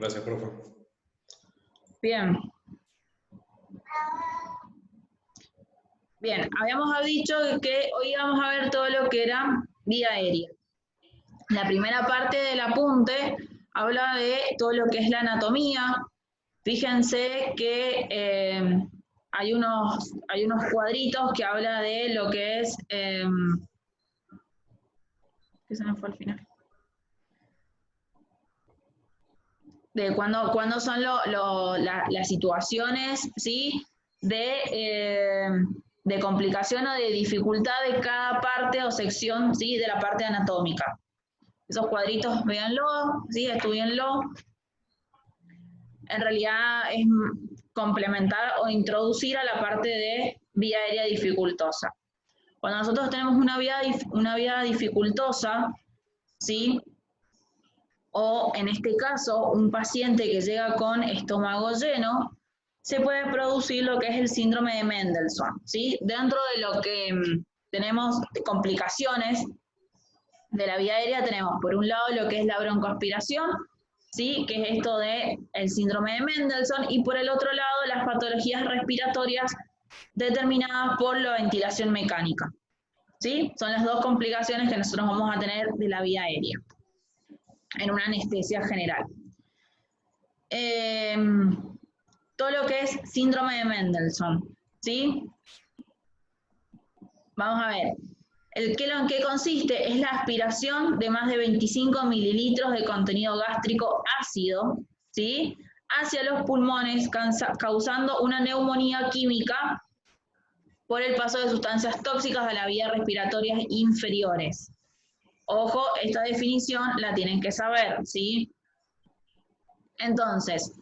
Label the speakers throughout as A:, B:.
A: Gracias, profe.
B: Bien. Bien, habíamos dicho que hoy íbamos a ver todo lo que era vía aérea. La primera parte del apunte habla de todo lo que es la anatomía. Fíjense que hay unos cuadritos que habla de lo que es... ¿qué se me fue al final? De cuándo son las situaciones, ¿sí? De complicación o de dificultad de cada parte o sección, ¿sí? De la parte anatómica. Esos cuadritos, véanlo, ¿sí? Estudienlo. En realidad es complementar o introducir a la parte de vía aérea dificultosa. Cuando nosotros tenemos una vía dificultosa, ¿sí? O en este caso, un paciente que llega con estómago lleno, se puede producir lo que es el síndrome de Mendelssohn, ¿sí? Dentro de lo que tenemos complicaciones de la vía aérea, tenemos por un lado lo que es la broncoaspiración, ¿sí? Que es esto del síndrome de Mendelssohn, y por el otro lado las patologías respiratorias determinadas por la ventilación mecánica, ¿sí? Son las dos complicaciones que nosotros vamos a tener de la vía aérea en una anestesia general. Todo lo que es síndrome de Mendelssohn, ¿sí? Vamos a ver. ¿En qué consiste? Es la aspiración de más de 25 mililitros de contenido gástrico ácido, ¿sí? Hacia los pulmones, causando una neumonía química por el paso de sustancias tóxicas a las vías respiratorias inferiores. Ojo, esta definición la tienen que saber, ¿sí? Entonces,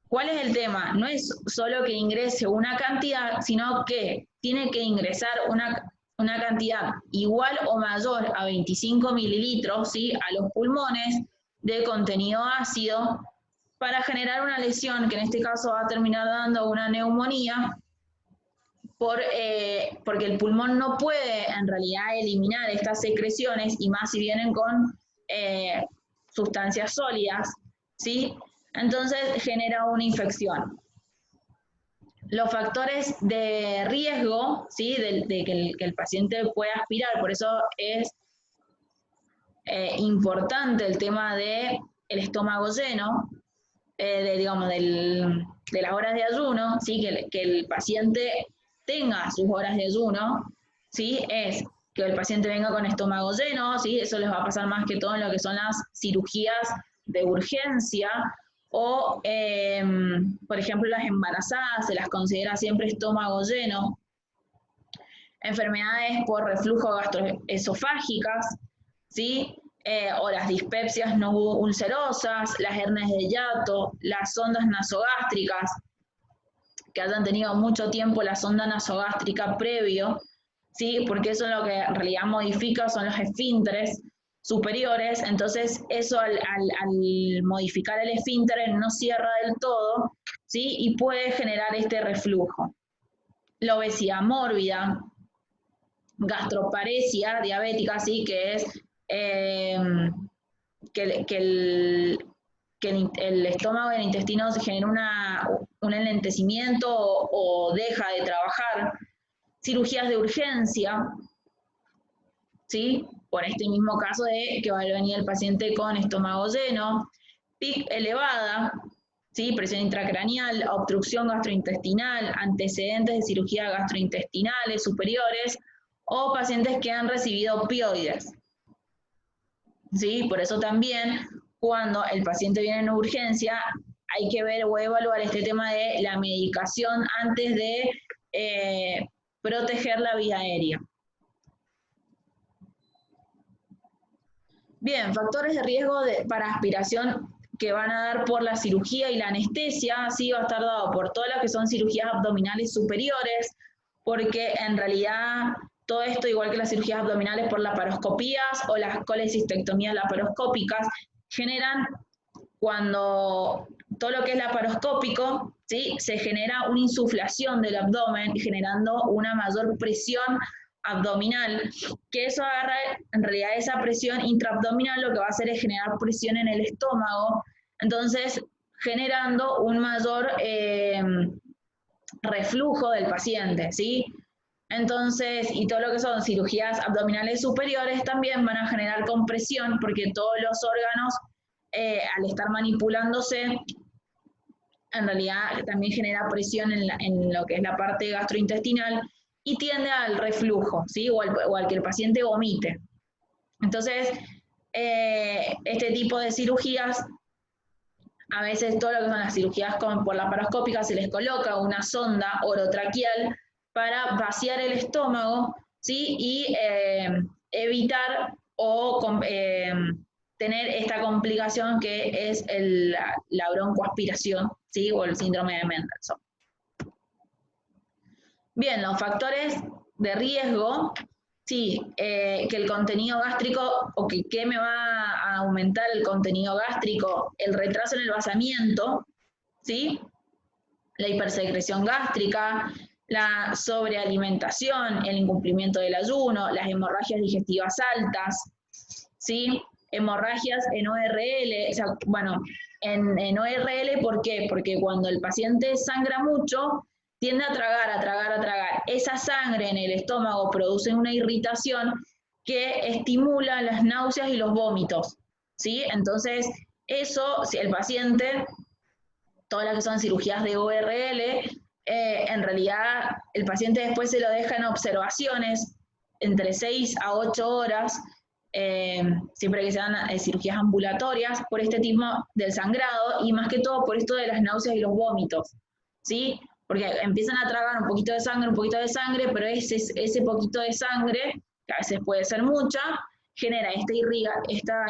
B: ¿cuál es el tema? No es solo que ingrese una cantidad, sino que tiene que ingresar una cantidad igual o mayor a 25 mililitros, ¿sí? A los pulmones de contenido ácido para generar una lesión que en este caso va a terminar dando una neumonía porque el pulmón no puede en realidad eliminar estas secreciones y más si vienen con sustancias sólidas, ¿sí? Entonces genera una infección. Los factores de riesgo, ¿sí? de que el paciente pueda aspirar, por eso es importante el tema del estómago lleno, de las horas de ayuno, ¿sí? que el paciente tenga sus horas de ayuno, ¿sí? Es que el paciente venga con estómago lleno, ¿sí? Eso les va a pasar más que todo en lo que son las cirugías de urgencia, o, por ejemplo, las embarazadas se las considera siempre estómago lleno. Enfermedades por reflujo gastroesofágicas, ¿sí? O las dispepsias no ulcerosas, las hernias de hiato, las sondas nasogástricas, que hayan tenido mucho tiempo la sonda nasogástrica previo, ¿sí? Porque eso lo que en realidad modifica son los esfínteres superiores, entonces eso al modificar el esfínter no cierra del todo, ¿sí? Y puede generar este reflujo. La obesidad mórbida, gastroparesia diabética, ¿sí? Que es que el estómago y el intestino se genera un enlentecimiento o deja de trabajar. Cirugías de urgencia, ¿sí? Por este mismo caso de que va a venir el paciente con estómago lleno. PIC elevada, ¿sí? Presión intracraneal, obstrucción gastrointestinal, antecedentes de cirugía gastrointestinales superiores o pacientes que han recibido opioides, ¿sí? Por eso también cuando el paciente viene en urgencia hay que ver o evaluar este tema de la medicación antes de proteger la vía aérea. Bien, factores de riesgo para aspiración que van a dar por la cirugía y la anestesia, sí va a estar dado por todas las que son cirugías abdominales superiores, porque en realidad todo esto, igual que las cirugías abdominales por laparoscopías o las colecistectomías laparoscópicas, generan cuando todo lo que es laparoscópico, ¿sí? Se genera una insuflación del abdomen, generando una mayor presión abdominal, que eso agarra, en realidad esa presión intraabdominal lo que va a hacer es generar presión en el estómago, entonces generando un mayor reflujo del paciente, ¿sí? Entonces, y todo lo que son cirugías abdominales superiores también van a generar compresión porque todos los órganos, al estar manipulándose, en realidad también genera presión en lo que es la parte gastrointestinal y tiende al reflujo, ¿sí? O al que el paciente vomite. Entonces, este tipo de cirugías, a veces todo lo que son las cirugías por laparoscópica se les coloca una sonda orotraqueal para vaciar el estómago, ¿sí? Y evitar o tener esta complicación que es la broncoaspiración, ¿sí? O el síndrome de Mendelssohn. Bien, los factores de riesgo, sí, que el contenido gástrico, o que me va a aumentar el contenido gástrico, el retraso en el vaciamiento, ¿sí? La hipersecreción gástrica, la sobrealimentación, el incumplimiento del ayuno, las hemorragias digestivas altas, ¿sí? Hemorragias en ORL, o sea, bueno, en ORL, ¿por qué? Porque cuando el paciente sangra mucho, tiende a tragar, a tragar, a tragar. Esa sangre en el estómago produce una irritación que estimula las náuseas y los vómitos, ¿sí? Entonces, eso, si el paciente, todas las que son cirugías de ORL, en realidad el paciente después se lo deja en observaciones entre 6 a 8 horas, siempre que sean cirugías ambulatorias, por este tipo del sangrado y más que todo por esto de las náuseas y los vómitos, ¿sí? Porque empiezan a tragar un poquito de sangre, pero ese poquito de sangre, que a veces puede ser mucha, genera esta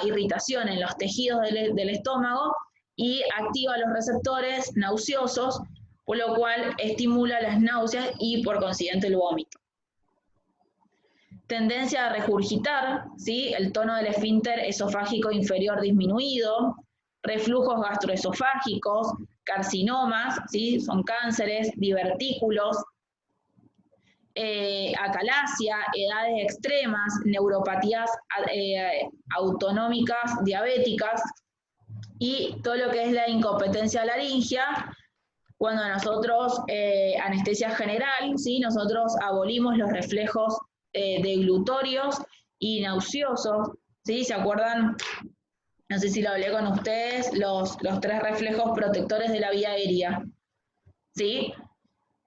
B: irritación en los tejidos del estómago y activa los receptores nauseosos, por lo cual estimula las náuseas y por consiguiente el vómito. Tendencia a regurgitar, ¿sí? El tono del esfínter esofágico inferior disminuido, reflujos gastroesofágicos, carcinomas, ¿sí? Son cánceres, divertículos, acalasia, edades extremas, neuropatías autonómicas diabéticas y todo lo que es la incompetencia laringea. Cuando nosotros, anestesia general, ¿sí? Nosotros abolimos los reflejos deglutorios y nauseosos, ¿sí? ¿Se acuerdan? No sé si lo hablé con ustedes, los 3 reflejos protectores de la vía aérea, ¿sí?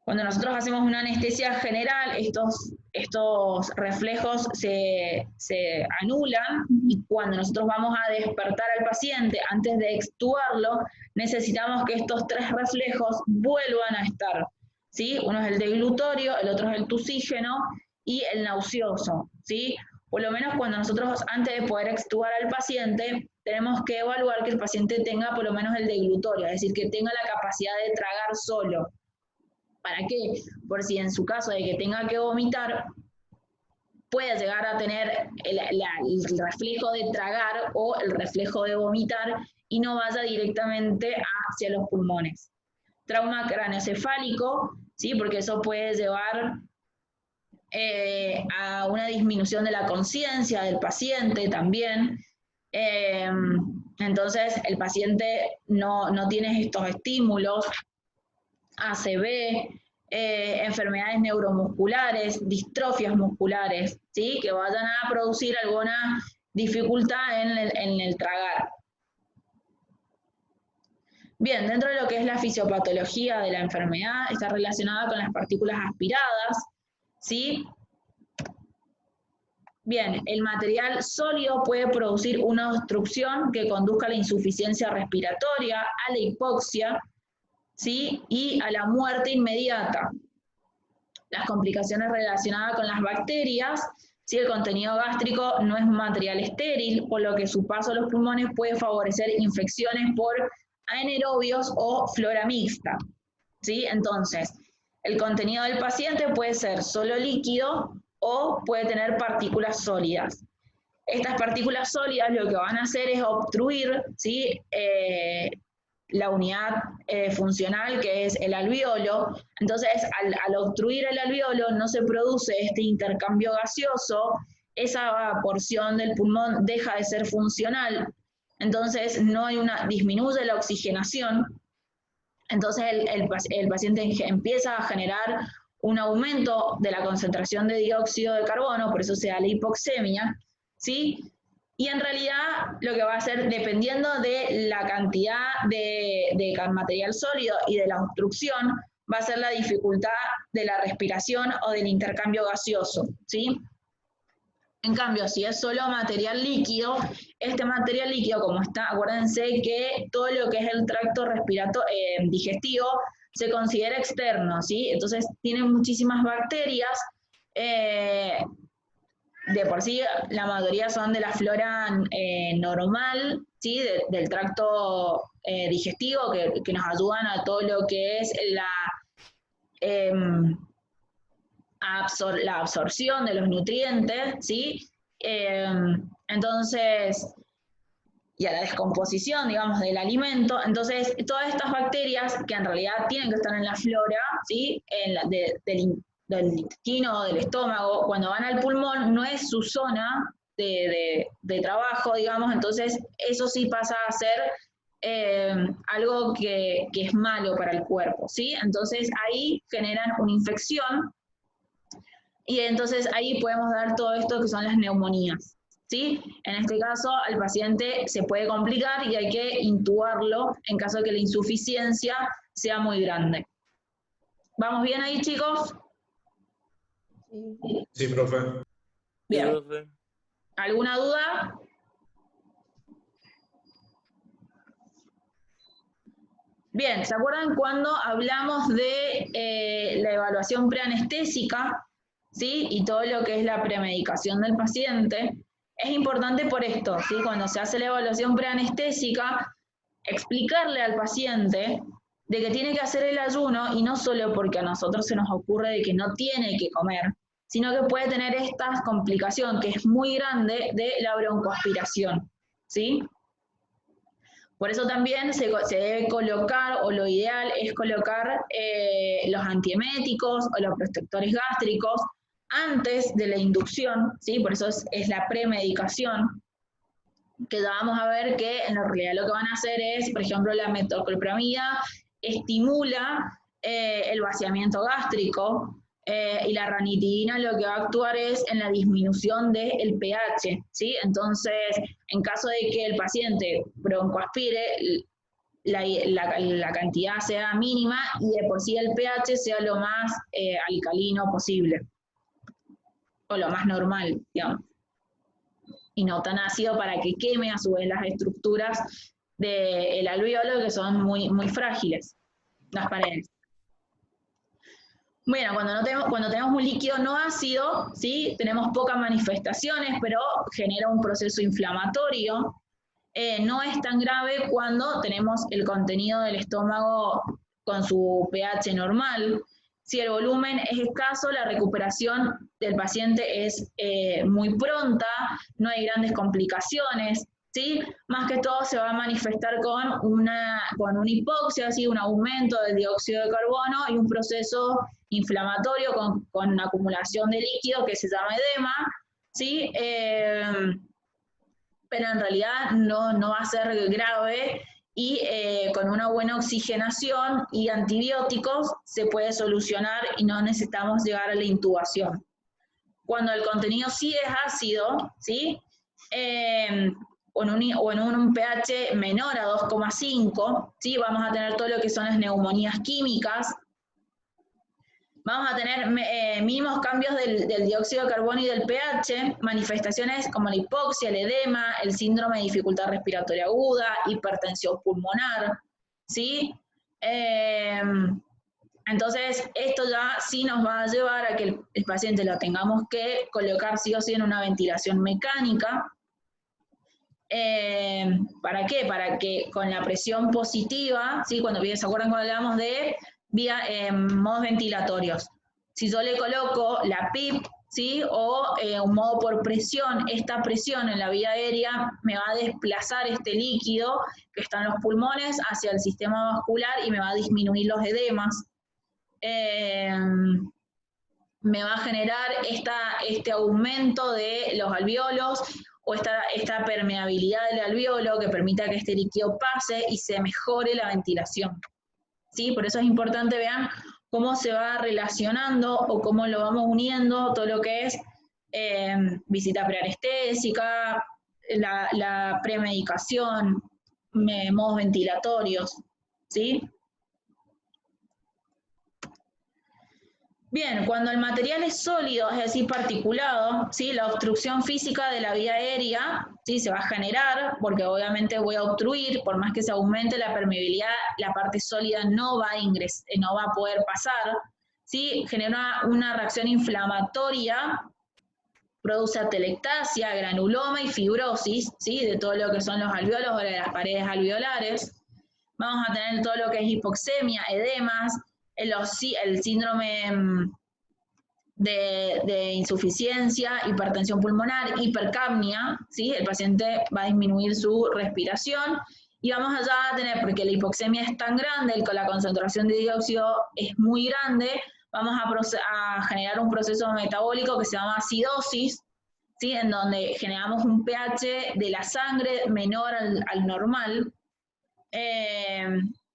B: Cuando nosotros hacemos una anestesia general, estos reflejos se anulan y cuando nosotros vamos a despertar al paciente antes de extubarlo, necesitamos que estos 3 reflejos vuelvan a estar, ¿sí? Uno es el deglutorio, el otro es el tusígeno y el nauseoso, ¿sí? Por lo menos cuando nosotros, antes de poder extubar al paciente, tenemos que evaluar que el paciente tenga por lo menos el deglutorio, es decir, que tenga la capacidad de tragar solo. ¿Para qué? Por si en su caso de que tenga que vomitar, pueda llegar a tener el reflejo de tragar o el reflejo de vomitar y no vaya directamente hacia los pulmones. Trauma craneoencefálico, ¿sí? Porque eso puede llevar a una disminución de la conciencia del paciente también. Entonces el paciente no tiene estos estímulos. ACV, enfermedades neuromusculares, distrofias musculares, ¿sí? Que vayan a producir alguna dificultad en el tragar. Bien, dentro de lo que es la fisiopatología de la enfermedad, está relacionada con las partículas aspiradas, ¿sí? Bien, el material sólido puede producir una obstrucción que conduzca a la insuficiencia respiratoria, a la hipoxia, ¿sí? Y a la muerte inmediata. Las complicaciones relacionadas con las bacterias, ¿sí? El contenido gástrico no es un material estéril, por lo que su paso a los pulmones puede favorecer infecciones por anaerobios o flora mixta, ¿sí? Entonces, el contenido del paciente puede ser solo líquido o puede tener partículas sólidas. Estas partículas sólidas lo que van a hacer es obstruir, ¿sí? la unidad funcional que es el alveolo. Entonces, al obstruir el alveolo no se produce este intercambio gaseoso, esa porción del pulmón deja de ser funcional, entonces no hay disminuye la oxigenación, entonces el paciente empieza a generar un aumento de la concentración de dióxido de carbono, por eso se da la hipoxemia, ¿sí? Y en realidad lo que va a hacer, dependiendo de la cantidad de material sólido y de la obstrucción, va a ser la dificultad de la respiración o del intercambio gaseoso, ¿sí? En cambio, si es solo material líquido, este material líquido, como está, acuérdense que todo lo que es el tracto digestivo se considera externo, ¿sí? Entonces tiene muchísimas bacterias, de por sí la mayoría son de la flora normal, ¿sí? Del tracto digestivo, que nos ayudan a todo lo que es la absorción de los nutrientes, ¿sí? Entonces, y a la descomposición, digamos, del alimento. Entonces, todas estas bacterias que en realidad tienen que estar en la flora, ¿sí? Del intestino o del estómago, cuando van al pulmón, no es su zona de trabajo, digamos, entonces eso sí pasa a ser algo que es malo para el cuerpo, ¿sí? Entonces ahí generan una infección y entonces ahí podemos dar todo esto que son las neumonías, ¿sí? En este caso al paciente se puede complicar y hay que intubarlo en caso de que la insuficiencia sea muy grande. ¿Vamos bien ahí, chicos?
A: Sí, profe.
B: Bien.
C: Sí, profe.
B: ¿Alguna duda? Bien, ¿se acuerdan cuando hablamos de la evaluación preanestésica, ¿sí? Y todo lo que es la premedicación del paciente? Es importante por esto, ¿sí? Cuando se hace la evaluación preanestésica, explicarle al paciente de que tiene que hacer el ayuno, y no solo porque a nosotros se nos ocurre de que no tiene que comer, sino que puede tener esta complicación que es muy grande de la broncoaspiración, ¿sí? Por eso también se debe colocar, o lo ideal es colocar los antieméticos o los protectores gástricos antes de la inducción, ¿sí? Por eso es la premedicación, que ya vamos a ver que en realidad lo que van a hacer es, por ejemplo, la metoclopramida estimula el vaciamiento gástrico, y la ranitidina lo que va a actuar es en la disminución del pH, ¿sí? Entonces, en caso de que el paciente broncoaspire, la cantidad sea mínima y de por sí el pH sea lo más alcalino posible, o lo más normal, digamos, y no tan ácido para que queme a su vez las estructuras del alveolo, que son muy, muy frágiles, las paredes. Bueno, cuando tenemos un líquido no ácido, ¿sí? Tenemos pocas manifestaciones, pero genera un proceso inflamatorio. No es tan grave cuando tenemos el contenido del estómago con su pH normal. Si el volumen es escaso, la recuperación del paciente es muy pronta, no hay grandes complicaciones, ¿sí? Más que todo se va a manifestar con una hipoxia, ¿sí? Un aumento del dióxido de carbono y un proceso inflamatorio con acumulación de líquido que se llama edema, ¿sí? Pero en realidad no va a ser grave y con una buena oxigenación y antibióticos se puede solucionar y no necesitamos llegar a la intubación. Cuando el contenido sí es ácido, ¿sí? O en un pH menor a 2,5, ¿sí? Vamos a tener todo lo que son las neumonías químicas. Vamos a tener mínimos cambios del dióxido de carbono y del pH, manifestaciones como la hipoxia, el edema, el síndrome de dificultad respiratoria aguda, hipertensión pulmonar, ¿sí? Entonces, esto ya sí nos va a llevar a que el paciente lo tengamos que colocar sí o sí en una ventilación mecánica. ¿Para qué? Para que con la presión positiva, ¿sí? ¿Se acuerdan cuando hablamos de modos ventilatorios? Si yo le coloco la PIP, ¿sí? O un modo por presión. Esta presión en la vía aérea me va a desplazar este líquido que está en los pulmones hacia el sistema vascular y me va a disminuir los edemas. Me va a generar este aumento de los alvéolos o esta permeabilidad del alvéolo que permita que este líquido pase y se mejore la ventilación. ¿Sí? Por eso es importante, vean cómo se va relacionando o cómo lo vamos uniendo todo lo que es visita preanestésica, la premedicación, modos ventilatorios, ¿sí? Bien, cuando el material es sólido, es decir, particulado, ¿sí? La obstrucción física de la vía aérea, ¿sí? Se va a generar, porque obviamente voy a obstruir, por más que se aumente la permeabilidad, la parte sólida no va a poder pasar, ¿sí? Genera una reacción inflamatoria, produce atelectasia, granuloma y fibrosis, ¿sí? De todo lo que son los alvéolos o de las paredes alveolares. Vamos a tener todo lo que es hipoxemia, edemas, el síndrome de insuficiencia, hipertensión pulmonar, hipercapnia, ¿sí? El paciente va a disminuir su respiración y vamos allá a tener, porque la hipoxemia es tan grande, la concentración de dióxido es muy grande, vamos a generar un proceso metabólico que se llama acidosis, ¿sí? En donde generamos un pH de la sangre menor al normal,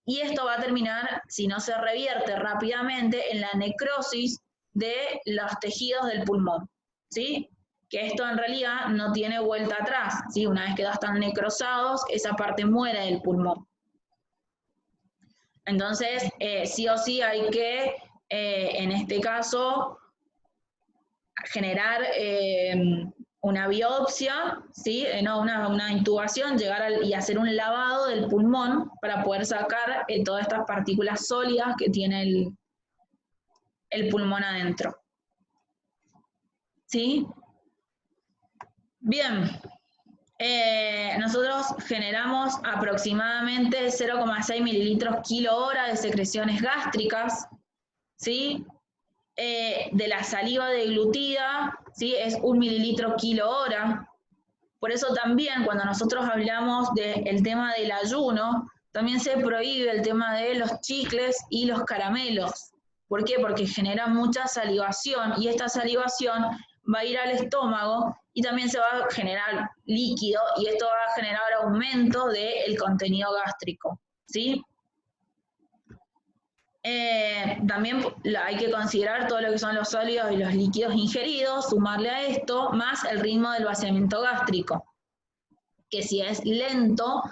B: y esto va a terminar, si no se revierte rápidamente, en la necrosis de los tejidos del pulmón, ¿sí? Que esto en realidad no tiene vuelta atrás, ¿sí? Una vez que ya están necrosados, esa parte muere del pulmón. Entonces, sí o sí hay que, en este caso, generar una biopsia, ¿sí? No, una intubación, y hacer un lavado del pulmón para poder sacar todas estas partículas sólidas que tiene el pulmón adentro. ¿Sí? Bien. Nosotros generamos aproximadamente 0,6 mililitros kilo hora de secreciones gástricas, ¿sí? De la saliva deglutida, ¿sí? Es 1 mililitro kilo hora. Por eso también cuando nosotros hablamos del tema del ayuno, también se prohíbe el tema de los chicles y los caramelos. ¿Por qué? Porque genera mucha salivación y esta salivación va a ir al estómago y también se va a generar líquido y esto va a generar aumento del contenido gástrico, ¿sí? También hay que considerar todo lo que son los sólidos y los líquidos ingeridos, sumarle a esto más el ritmo del vaciamiento gástrico, que si es lento,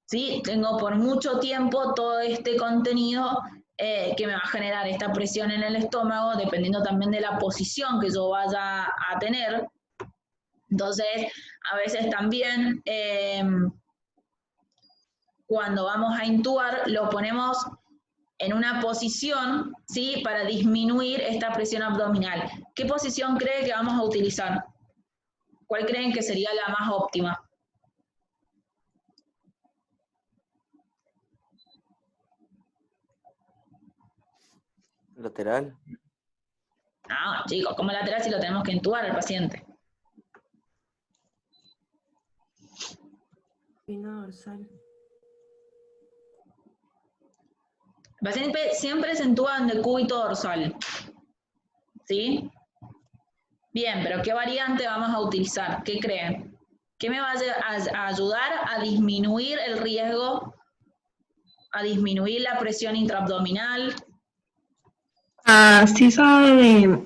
B: ¿sí? Tengo por mucho tiempo todo este contenido que me va a generar esta presión en el estómago, dependiendo también de la posición que yo vaya a tener. Entonces, a veces también cuando vamos a intubar, lo ponemos en una posición, ¿sí? Para disminuir esta presión abdominal. ¿Qué posición cree que vamos a utilizar? ¿Cuál creen que sería la más óptima?
A: Lateral.
B: No, chicos, como lateral si lo tenemos que intubar al paciente.
C: Espina dorsal.
B: El paciente siempre se intuba en el cúbito dorsal. ¿Sí? Bien, pero ¿qué variante vamos a utilizar? ¿Qué creen? ¿Qué me va a ayudar a disminuir el riesgo, a disminuir la presión intraabdominal?
D: Sí sabe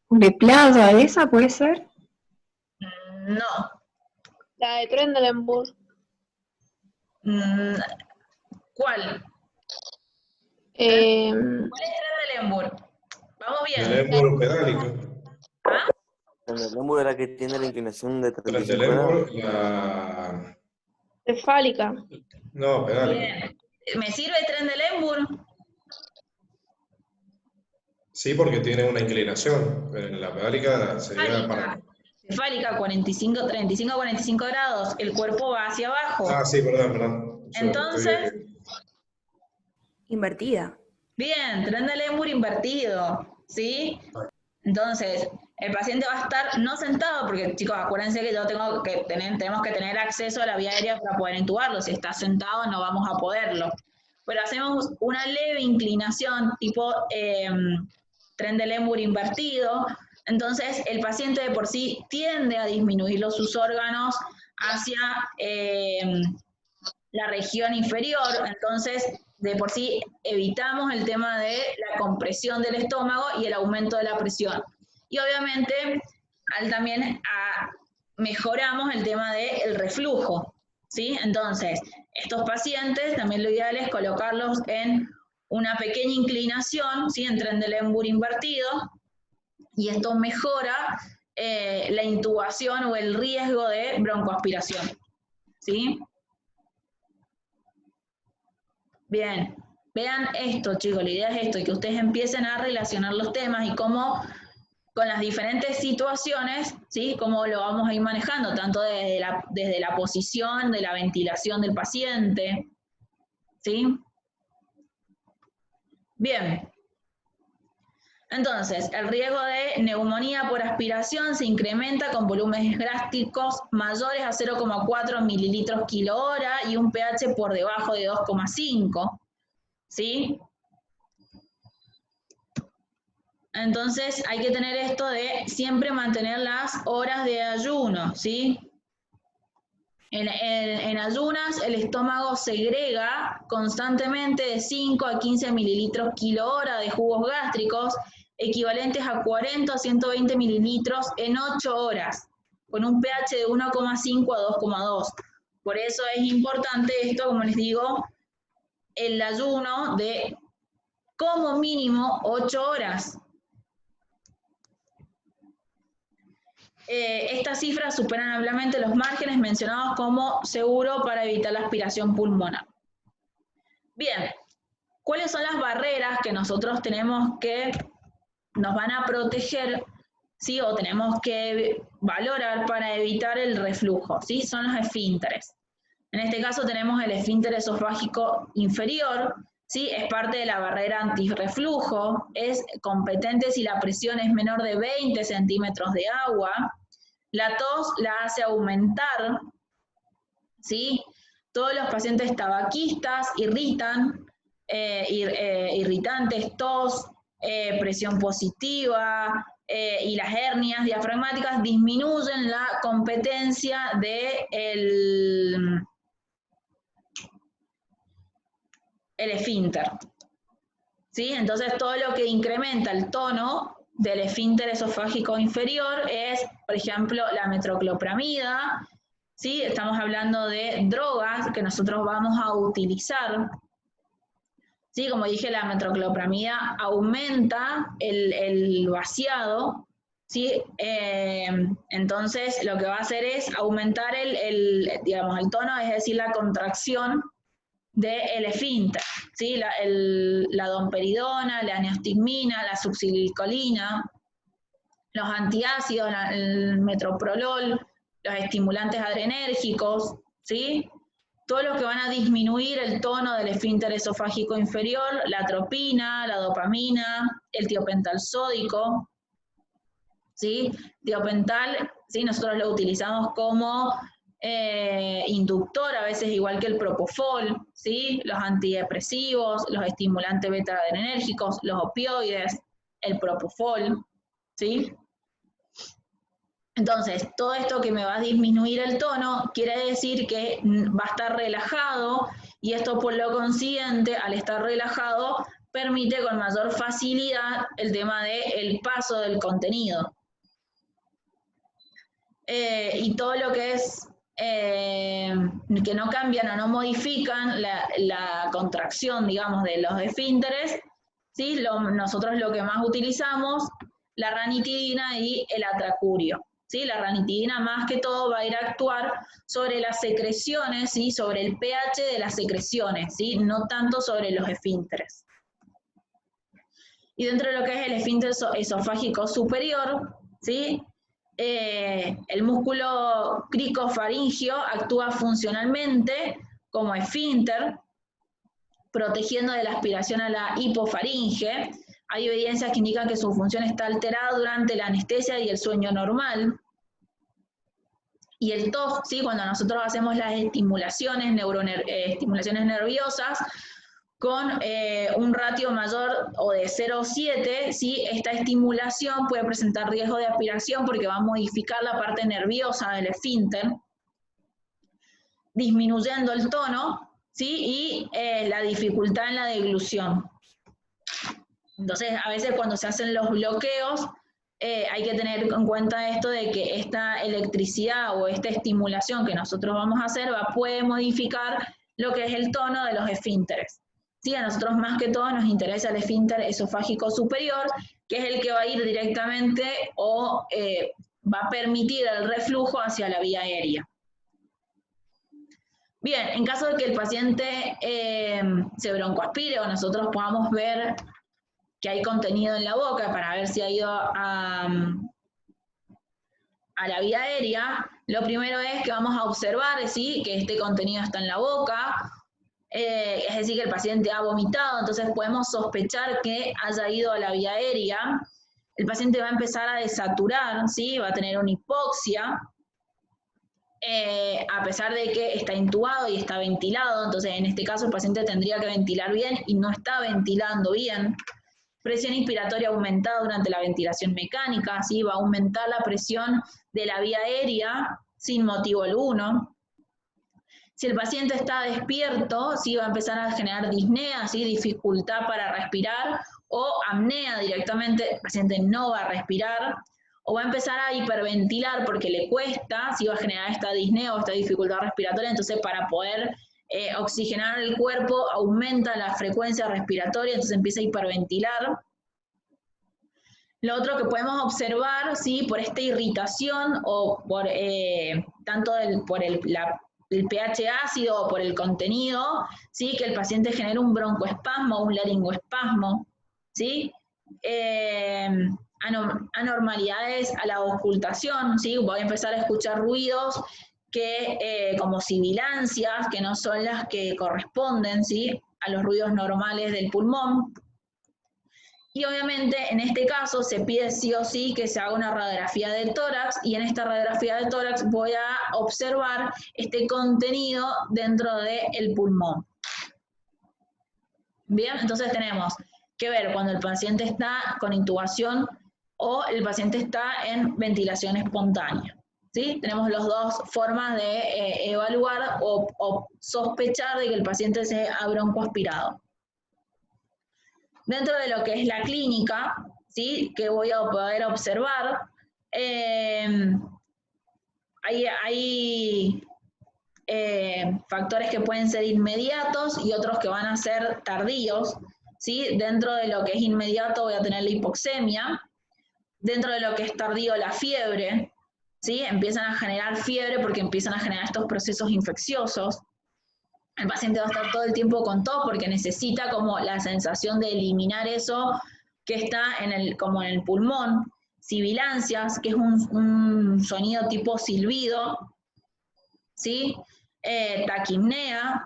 D: de playa, ¿esa puede ser?
B: No.
E: La de Trendelenburg.
B: ¿Cuál? ¿Cuál es Trendelenburg? Vamos bien.
F: Trendelenburg pedálica.
B: ¿Ah?
A: Trendelenburg es la que tiene la inclinación de 35
F: Trendelenburg,
A: grados.
E: Cefálica.
F: No, pedálica.
B: Bien. ¿Me sirve Trendelenburg?
F: Sí, porque tiene una inclinación. Pero en la pedálica sería para...
B: Cefálica, 35 a 45 grados. El cuerpo va hacia abajo.
F: Ah, sí, perdón.
B: Entonces...
C: Invertida.
B: Bien, Trendelenburg invertido. ¿sí? Entonces, el paciente va a estar no sentado, porque chicos, acuérdense que tenemos que tener acceso a la vía aérea para poder intubarlo. Si está sentado no vamos a poderlo. Pero hacemos una leve inclinación, tipo tren de Lemur invertido. Entonces, el paciente de por sí tiende a disminuir sus órganos hacia la región inferior. Entonces, de por sí evitamos el tema de la compresión del estómago y el aumento de la presión. Y obviamente también mejoramos el tema del reflujo, ¿sí? Entonces, estos pacientes también lo ideal es colocarlos en una pequeña inclinación, ¿sí? En tren de Lemur invertido, y esto mejora la intubación o el riesgo de broncoaspiración, ¿sí? Bien, vean esto, chicos, la idea es esto, que ustedes empiecen a relacionar los temas y cómo con las diferentes situaciones, ¿sí? Cómo lo vamos a ir manejando, tanto desde la posición de la ventilación del paciente, ¿sí? Bien. Entonces, el riesgo de neumonía por aspiración se incrementa con volúmenes gástricos mayores a 0,4 mililitros kilo hora y un pH por debajo de 2,5, ¿sí? Entonces, hay que tener esto de siempre mantener las horas de ayuno, ¿sí? En ayunas, el estómago segrega constantemente de 5 a 15 mililitros kilo hora de jugos gástricos, equivalentes a 40 a 120 mililitros en 8 horas, con un pH de 1,5 a 2,2. Por eso es importante esto, como les digo, el ayuno de como mínimo 8 horas. Estas cifras superan ampliamente los márgenes mencionados como seguro para evitar la aspiración pulmonar. Bien, ¿cuáles son las barreras que nosotros tenemos que nos van a proteger, ¿sí? O tenemos que valorar para evitar el reflujo, ¿sí? Son los esfínteres. En este caso tenemos el esfínter esofágico inferior, ¿sí? Es parte de la barrera antirreflujo, es competente si la presión es menor de 20 centímetros de agua. La tos la hace aumentar, ¿sí? Todos los pacientes tabaquistas irritantes, tos, presión positiva y las hernias diafragmáticas disminuyen la competencia del esfínter, ¿sí? Entonces todo lo que incrementa el tono del esfínter esofágico inferior es, por ejemplo, la metoclopramida, ¿sí? Estamos hablando de drogas que nosotros vamos a utilizar, ¿sí? Como dije, la metoclopramida aumenta el vaciado, ¿sí? Entonces lo que va a hacer es aumentar el tono, es decir, la contracción del esfínter, ¿sí? La domperidona, la neostigmina, la succinilcolina, los antiácidos, el metoprolol, los estimulantes adrenérgicos, ¿sí? Todos los que van a disminuir el tono del esfínter esofágico inferior, la atropina, la dopamina, el tiopental sódico, ¿sí? Tiopental, ¿sí? Nosotros lo utilizamos como inductor, a veces igual que el propofol, ¿sí? Los antidepresivos, los estimulantes beta-adrenérgicos, los opioides, el propofol, ¿sí? Entonces, todo esto que me va a disminuir el tono quiere decir que va a estar relajado y esto por lo consiguiente, al estar relajado, permite con mayor facilidad el tema del paso del contenido. Y todo lo que es que no cambian o no modifican la contracción, digamos, de los esfínteres, ¿sí? Nosotros lo que más utilizamos, la ranitidina y el atracurio, ¿sí? La ranitidina más que todo va a ir a actuar sobre las secreciones, ¿sí? Sobre el pH de las secreciones, ¿sí? No tanto sobre los esfínteres. Y dentro de lo que es el esfínter esofágico superior, ¿sí? El músculo cricofaringio actúa funcionalmente como esfínter, protegiendo de la aspiración a la hipofaringe. hay evidencias que indican que su función está alterada durante la anestesia y el sueño normal. Y el TOF, ¿sí? Cuando nosotros hacemos las estimulaciones, estimulaciones nerviosas, con un ratio mayor o de 0,7, ¿sí? Esta estimulación puede presentar riesgo de aspiración porque va a modificar la parte nerviosa del esfínter, disminuyendo el tono, ¿sí? Y la dificultad en la deglución. Entonces, a veces cuando se hacen los bloqueos, hay que tener en cuenta esto de que esta electricidad o esta estimulación que nosotros vamos a hacer puede modificar lo que es el tono de los esfínteres. Sí, a nosotros más que todo nos interesa el esfínter esofágico superior, que es el que va a ir directamente o va a permitir el reflujo hacia la vía aérea. Bien, en caso de que el paciente se broncoaspire o nosotros podamos ver que hay contenido en la boca para ver si ha ido a la vía aérea, lo primero es que vamos a observar, ¿sí? Que este contenido está en la boca, es decir, que el paciente ha vomitado, entonces podemos sospechar que haya ido a la vía aérea. El paciente va a empezar a desaturar, ¿sí? Va a tener una hipoxia, a pesar de que está intubado y está ventilado, entonces en este caso el paciente tendría que ventilar bien y no está ventilando bien. Presión inspiratoria aumentada durante la ventilación mecánica, ¿sí? Va a aumentar la presión de la vía aérea sin motivo alguno. Si el paciente está despierto, ¿sí? Va a empezar a generar disnea, ¿sí? Dificultad para respirar, o apnea directamente, el paciente no va a respirar, o va a empezar a hiperventilar porque le cuesta, ¿sí? Va a generar esta disnea o esta dificultad respiratoria, entonces para poder oxigenar el cuerpo aumenta la frecuencia respiratoria, entonces empieza a hiperventilar. Lo otro que podemos observar, ¿sí? Por esta irritación o por tanto por el pH ácido o por el contenido, ¿sí? Que el paciente genera un broncoespasmo o un laringoespasmo, ¿sí? Anormalidades a la ocultación, ¿sí? Voy a empezar a escuchar ruidos que, como sibilancias, que no son las que corresponden, ¿sí? A los ruidos normales del pulmón. Y obviamente en este caso se pide sí o sí que se haga una radiografía del tórax, y en esta radiografía del tórax voy a observar este contenido dentro del pulmón. Bien, entonces tenemos que ver cuando el paciente está con intubación o el paciente está en ventilación espontánea. ¿Sí? Tenemos las dos formas de evaluar o sospechar de que el paciente se ha broncoaspirado. Dentro de lo que es la clínica, ¿sí? Que voy a poder observar, hay factores que pueden ser inmediatos y otros que van a ser tardíos, ¿sí? Dentro de lo que es inmediato voy a tener la hipoxemia, dentro de lo que es tardío la fiebre, ¿sí? Empiezan a generar fiebre porque empiezan a generar estos procesos infecciosos. El paciente va a estar todo el tiempo con tos porque necesita como la sensación de eliminar eso que está como en el pulmón. Sibilancias, que es un sonido tipo silbido, ¿sí? Taquipnea.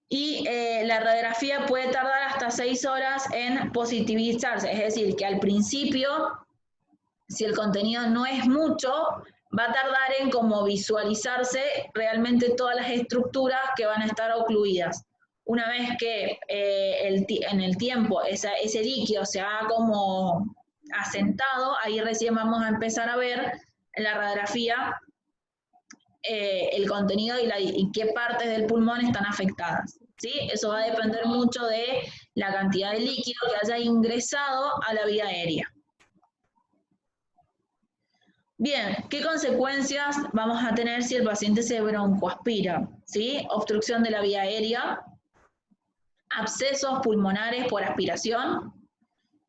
B: Y la radiografía puede tardar hasta 6 horas en positivizarse, es decir, que al principio, si el contenido no es mucho, va a tardar en como visualizarse realmente todas las estructuras que van a estar ocluidas. Una vez que en el tiempo ese líquido se ha como asentado, ahí recién vamos a empezar a ver en la radiografía el contenido y qué partes del pulmón están afectadas. ¿Sí? Eso va a depender mucho de la cantidad de líquido que haya ingresado a la vía aérea. Bien, ¿qué consecuencias vamos a tener si el paciente se broncoaspira? ¿Sí? Obstrucción de la vía aérea, abscesos pulmonares por aspiración,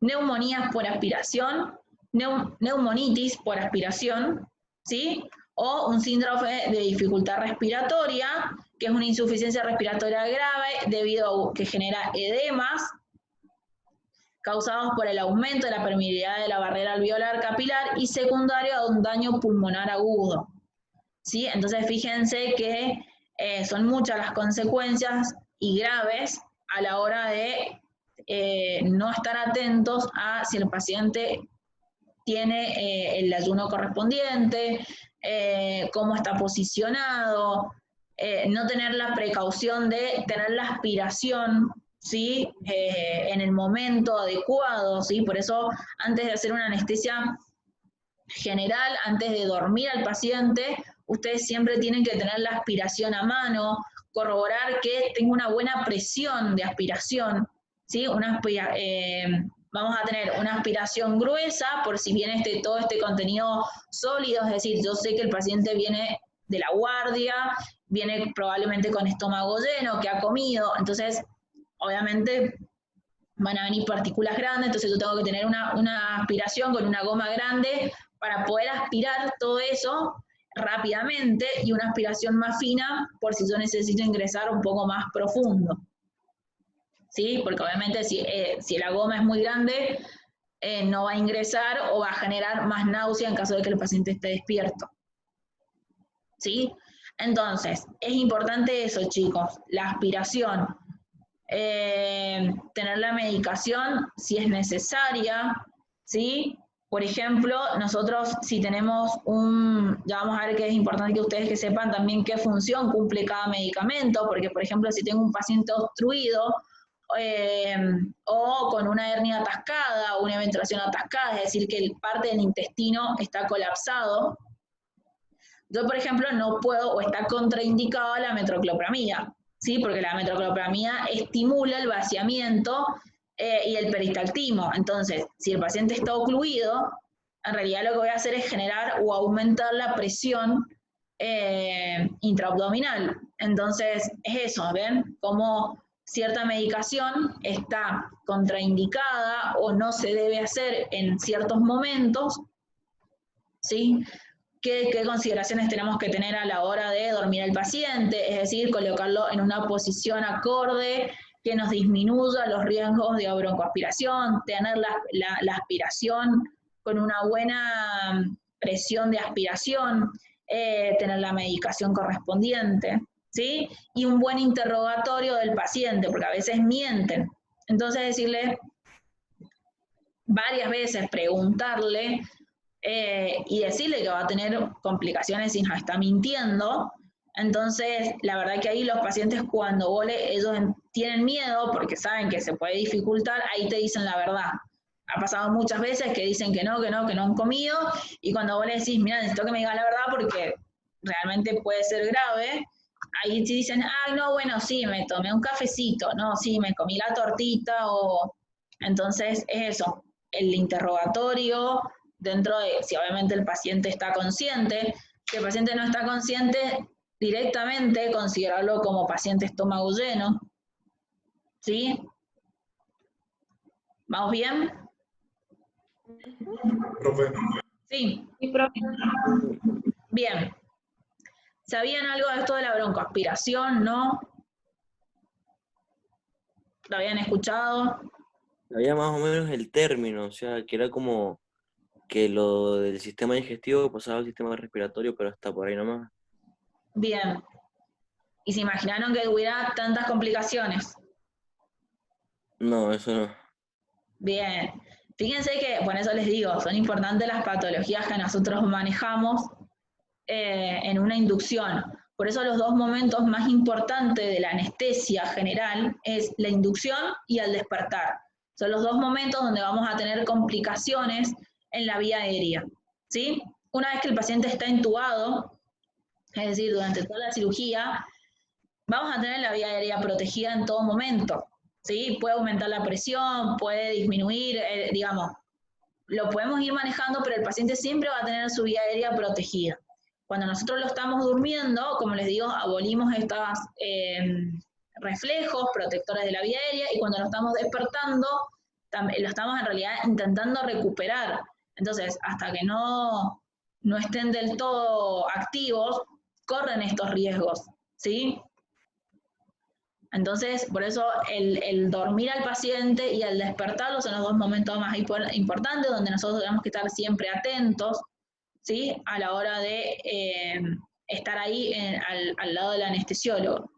B: neumonías por aspiración, neumonitis por aspiración, ¿sí? O un síndrome de dificultad respiratoria, que es una insuficiencia respiratoria grave debido a que genera edemas causados por el aumento de la permeabilidad de la barrera alveolar capilar y secundario a un daño pulmonar agudo. ¿Sí? Entonces fíjense que son muchas las consecuencias y graves a la hora de no estar atentos a si el paciente tiene el ayuno correspondiente, cómo está posicionado, no tener la precaución de tener la aspiración, ¿sí? En el momento adecuado, ¿sí? Por eso, antes de hacer una anestesia general, antes de dormir al paciente, ustedes siempre tienen que tener la aspiración a mano, corroborar que tenga una buena presión de aspiración, ¿sí? Vamos a tener una aspiración gruesa por si viene todo este contenido sólido, es decir, yo sé que el paciente viene de la guardia, viene probablemente con estómago lleno, que ha comido, entonces obviamente van a venir partículas grandes, entonces yo tengo que tener una aspiración con una goma grande para poder aspirar todo eso rápidamente y una aspiración más fina por si yo necesito ingresar un poco más profundo. ¿Sí? Porque obviamente si la goma es muy grande, no va a ingresar o va a generar más náusea en caso de que el paciente esté despierto. ¿Sí? Entonces, es importante eso, chicos, la aspiración. Tener la medicación si es necesaria, ¿sí? Por ejemplo, nosotros si tenemos ya vamos a ver que es importante que ustedes que sepan también qué función cumple cada medicamento, porque por ejemplo si tengo un paciente obstruido o con una hernia atascada o una ventilación atascada, es decir, que parte del intestino está colapsado, yo por ejemplo no puedo o está contraindicada la metoclopramida, ¿sí? Porque la metoclopramida estimula el vaciamiento y el peristaltismo. Entonces, si el paciente está ocluido, en realidad lo que voy a hacer es generar o aumentar la presión intraabdominal. Entonces, es eso, ¿ven? Como cierta medicación está contraindicada o no se debe hacer en ciertos momentos, ¿sí? ¿Qué consideraciones tenemos que tener a la hora de dormir al paciente? Es decir, colocarlo en una posición acorde que nos disminuya los riesgos de broncoaspiración, tener la aspiración con una buena presión de aspiración, tener la medicación correspondiente, ¿sí? Y un buen interrogatorio del paciente, porque a veces mienten. Entonces decirle varias veces, preguntarle, y decirle que va a tener complicaciones si nos está mintiendo. Entonces, la verdad que ahí los pacientes cuando ellos tienen miedo porque saben que se puede dificultar, ahí te dicen la verdad. Ha pasado muchas veces que dicen que no han comido, y cuando vos le decís, mira, necesito que me diga la verdad porque realmente puede ser grave, ahí te dicen, no, bueno, sí, me tomé un cafecito, no, sí, me comí la tortita, Entonces, es eso, el interrogatorio, dentro de, si obviamente el paciente está consciente, si el paciente no está consciente, directamente considerarlo como paciente estómago lleno, ¿sí? ¿Vamos bien?
F: Profe,
B: Sí,
E: Sí, profe.
B: bien. ¿Sabían algo de esto de la broncoaspiración, no? ¿Lo habían escuchado?
A: Había más o menos el término, o sea, que era como que lo del sistema digestivo pasaba al sistema respiratorio, pero hasta por ahí nomás.
B: Bien. ¿Y se imaginaron que hubiera tantas complicaciones?
A: No, eso no.
B: Bien. Fíjense que, por eso les digo, son importantes las patologías que nosotros manejamos en una inducción. Por eso los dos momentos más importantes de la anestesia general es la inducción y el despertar. Son los dos momentos donde vamos a tener complicaciones en la vía aérea, ¿sí? Una vez que el paciente está intubado, es decir, durante toda la cirugía, vamos a tener la vía aérea protegida en todo momento, ¿sí? Puede aumentar la presión, puede disminuir, digamos, lo podemos ir manejando, pero el paciente siempre va a tener su vía aérea protegida. Cuando nosotros lo estamos durmiendo, como les digo, abolimos estos reflejos protectores de la vía aérea, y cuando lo estamos despertando, lo estamos en realidad intentando recuperar. Entonces, hasta que no estén del todo activos, corren estos riesgos, ¿sí? Entonces, por eso el dormir al paciente y el despertarlo son los dos momentos más importantes, donde nosotros tenemos que estar siempre atentos, ¿sí? A la hora de estar ahí al lado del anestesiólogo.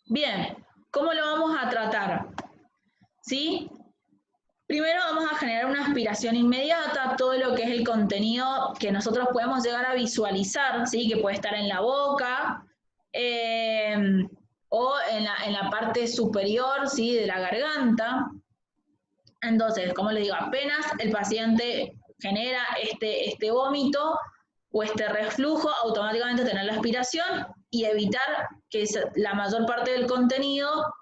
B: Bien, ¿cómo lo vamos a tratar? ¿Sí? Primero vamos a generar una aspiración inmediata, todo lo que es el contenido que nosotros podemos llegar a visualizar, ¿sí? Que puede estar en la boca o en la parte superior, ¿sí? De la garganta. Entonces, como les digo, apenas el paciente genera este vómito o este reflujo, automáticamente tener la aspiración y evitar que la mayor parte del contenido